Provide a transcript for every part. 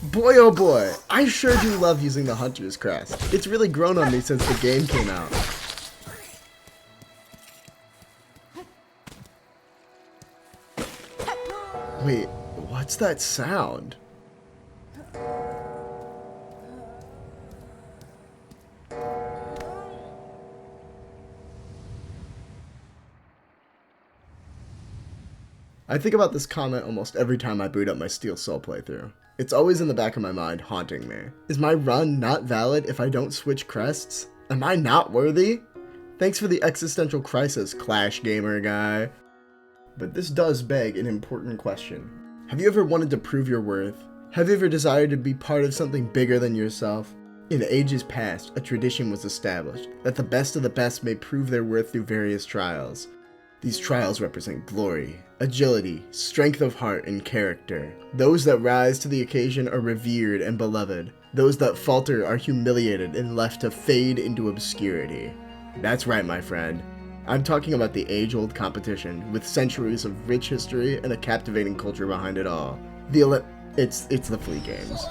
Boy oh boy, I sure do love using the Hunter's Crest. It's really grown on me since the game came out. Wait, what's that sound? I think about this comment almost every time I boot up my Steel Soul playthrough. It's always in the back of my mind, haunting me. Is my run not valid if I don't switch crests? Am I not worthy? Thanks for the existential crisis, Clash Gamer guy. But this does beg an important question. Have you ever wanted to prove your worth? Have you ever desired to be part of something bigger than yourself? In ages past, a tradition was established that the best of the best may prove their worth through various trials. These trials represent glory, agility, strength of heart, and character. Those that rise to the occasion are revered and beloved. Those that falter are humiliated and left to fade into obscurity. That's right, my friend. I'm talking about the age-old competition with centuries of rich history and a captivating culture behind it all. It's the Flea games.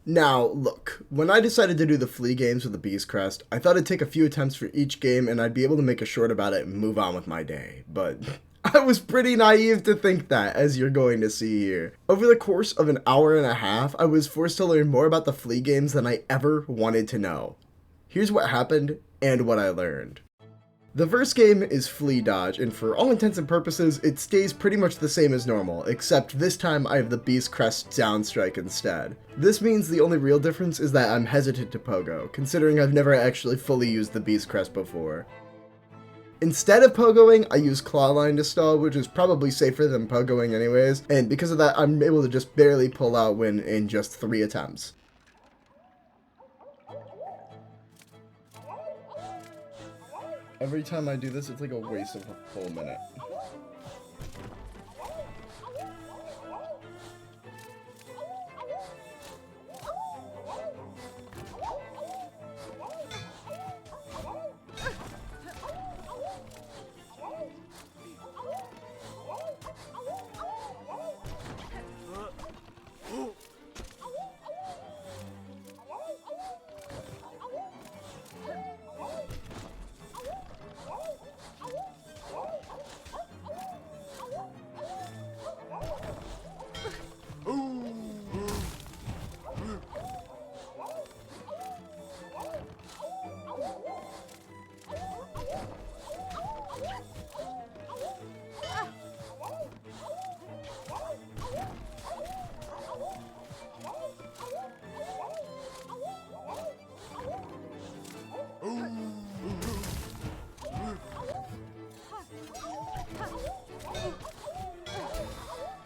Now, look, when I decided to do the Flea games with the Beast Crest, I thought I'd take a few attempts for each game and I'd be able to make a short about it and move on with my day, but I was pretty naive to think that, as you're going to see here. Over the course of an hour and a half, I was forced to learn more about the Flea games than I ever wanted to know. Here's what happened and what I learned. The first game is Flea Dodge, and for all intents and purposes, it stays pretty much the same as normal, except this time I have the Beast Crest down strike instead. This means the only real difference is that I'm hesitant to pogo, considering I've never actually fully used the Beast Crest before. Instead of pogoing, I use Clawline to stall, which is probably safer than pogoing anyways, and because of that, I'm able to just barely pull out win in just 3 attempts. Every time I do this, it's like a waste of a full minute.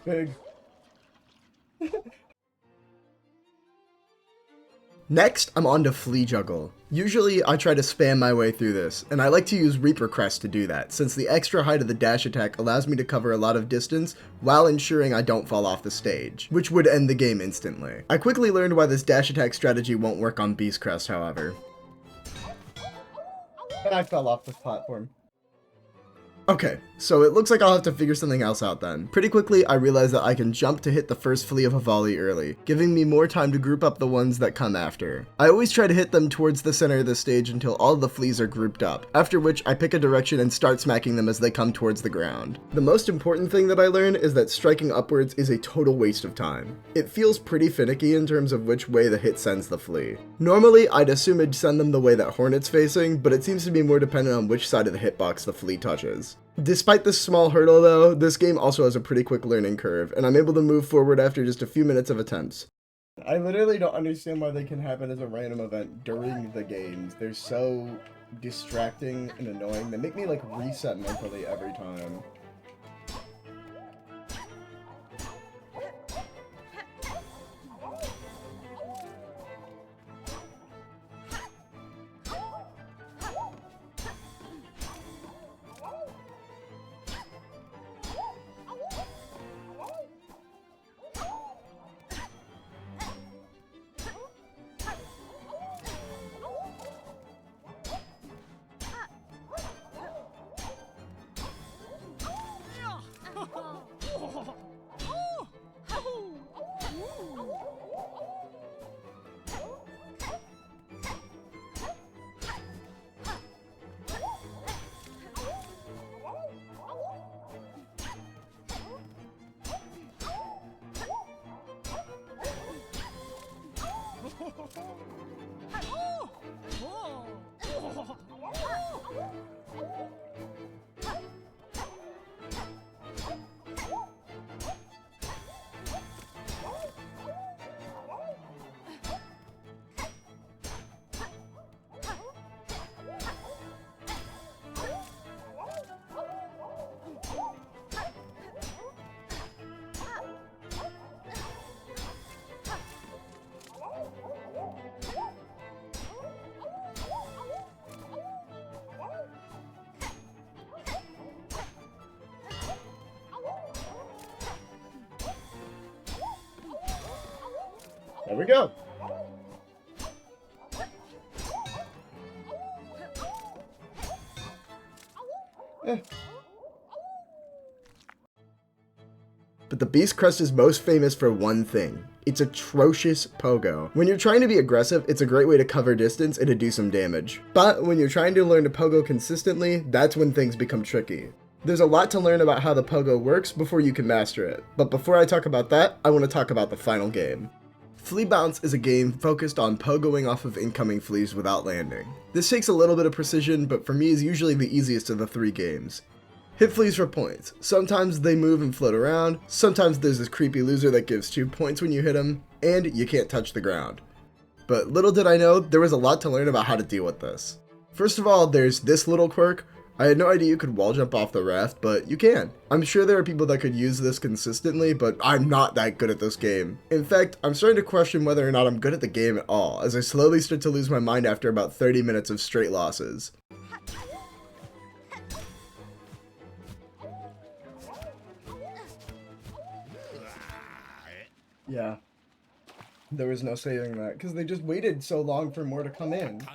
Big. Next, I'm on to Flea Juggle. Usually, I try to spam my way through this, and I like to use Reaper Crest to do that, since the extra height of the dash attack allows me to cover a lot of distance while ensuring I don't fall off the stage, which would end the game instantly. I quickly learned why this dash attack strategy won't work on Beast Crest, however. And I fell off this platform. Okay, so it looks like I'll have to figure something else out then. Pretty quickly, I realized that I can jump to hit the first flea of a volley early, giving me more time to group up the ones that come after. I always try to hit them towards the center of the stage until all the fleas are grouped up, after which I pick a direction and start smacking them as they come towards the ground. The most important thing that I learned is that striking upwards is a total waste of time. It feels pretty finicky in terms of which way the hit sends the flea. Normally, I'd assume it'd send them the way that Hornet's facing, but it seems to be more dependent on which side of the hitbox the flea touches. Despite this small hurdle though, this game also has a pretty quick learning curve, and I'm able to move forward after just a few minutes of attempts. I literally don't understand why they can happen as a random event during the games. They're so distracting and annoying. They make me like reset mentally every time. There we go. But the Beast Crest is most famous for one thing. It's atrocious pogo. When you're trying to be aggressive, it's a great way to cover distance and to do some damage. But when you're trying to learn to pogo consistently, that's when things become tricky. There's a lot to learn about how the pogo works before you can master it. But before I talk about that, I want to talk about the final game. Flea Bounce is a game focused on pogoing off of incoming fleas without landing. This takes a little bit of precision, but for me is usually the easiest of the 3 games. Hit fleas for points. Sometimes they move and float around, sometimes there's this creepy loser that gives 2 points when you hit him, and you can't touch the ground. But little did I know, there was a lot to learn about how to deal with this. First of all, there's this little quirk. I had no idea you could wall jump off the raft, but you can. I'm sure there are people that could use this consistently, but I'm not that good at this game. In fact, I'm starting to question whether or not I'm good at the game at all, as I slowly start to lose my mind after about 30 minutes of straight losses. Yeah. There was no saving that, because they just waited so long for more to come in.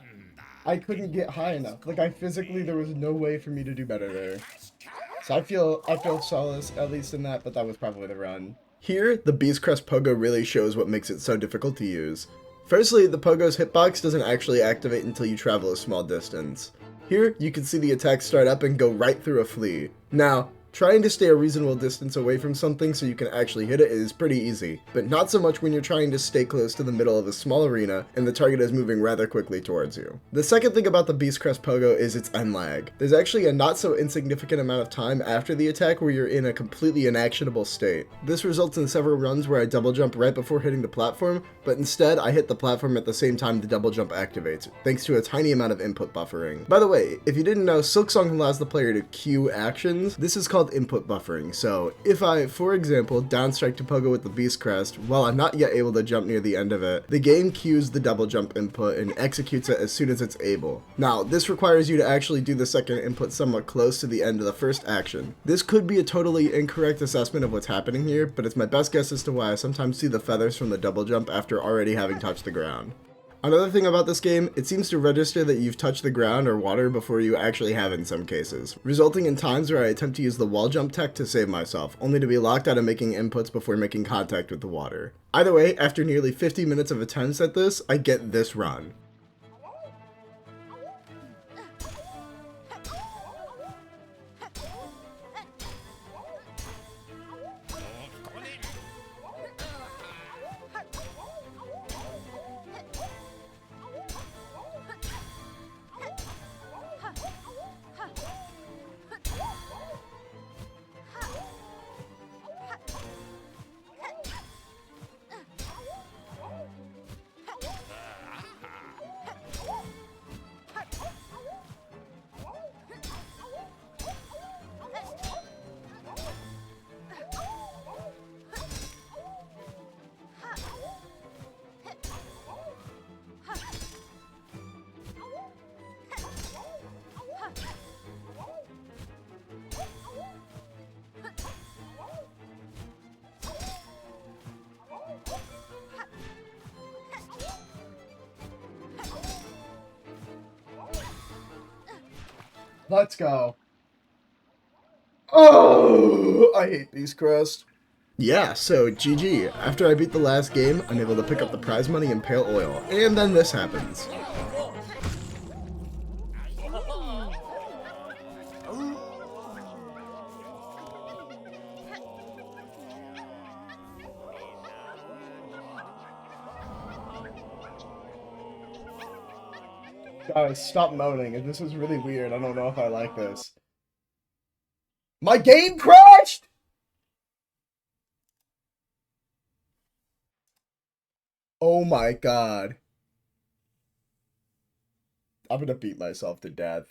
I couldn't get high enough. Like, there was no way for me to do better there. So I feel solace, at least in that, but that was probably the run. Here, the Beast Crest pogo really shows what makes it so difficult to use. Firstly, the pogo's hitbox doesn't actually activate until you travel a small distance. Here, you can see the attack start up and go right through a flea. Now, trying to stay a reasonable distance away from something so you can actually hit it is pretty easy, but not so much when you're trying to stay close to the middle of a small arena and the target is moving rather quickly towards you. The second thing about the Beast Crest pogo is its end lag. There's actually a not so insignificant amount of time after the attack where you're in a completely inactionable state. This results in several runs where I double jump right before hitting the platform, but instead I hit the platform at the same time the double jump activates, thanks to a tiny amount of input buffering. By the way, if you didn't know, Silksong allows the player to queue actions. This is called input buffering. So if I, for example, downstrike to pogo with the Beast Crest, while I'm not yet able to jump near the end of it, the game queues the double jump input and executes it as soon as it's able. Now, this requires you to actually do the second input somewhat close to the end of the first action. This could be a totally incorrect assessment of what's happening here, but it's my best guess as to why I sometimes see the feathers from the double jump after already having touched the ground. Another thing about this game, it seems to register that you've touched the ground or water before you actually have in some cases, resulting in times where I attempt to use the wall jump tech to save myself, only to be locked out of making inputs before making contact with the water. Either way, after nearly 50 minutes of attempts at this, I get this run. Let's go. Oh, I hate Beast Crest. Yeah, so GG. After I beat the last game, I'm able to pick up the prize money and pale oil. And then this happens. Guys, stop moaning. This is really weird. I don't know if I like this. My game crashed! Oh my god. I'm gonna beat myself to death.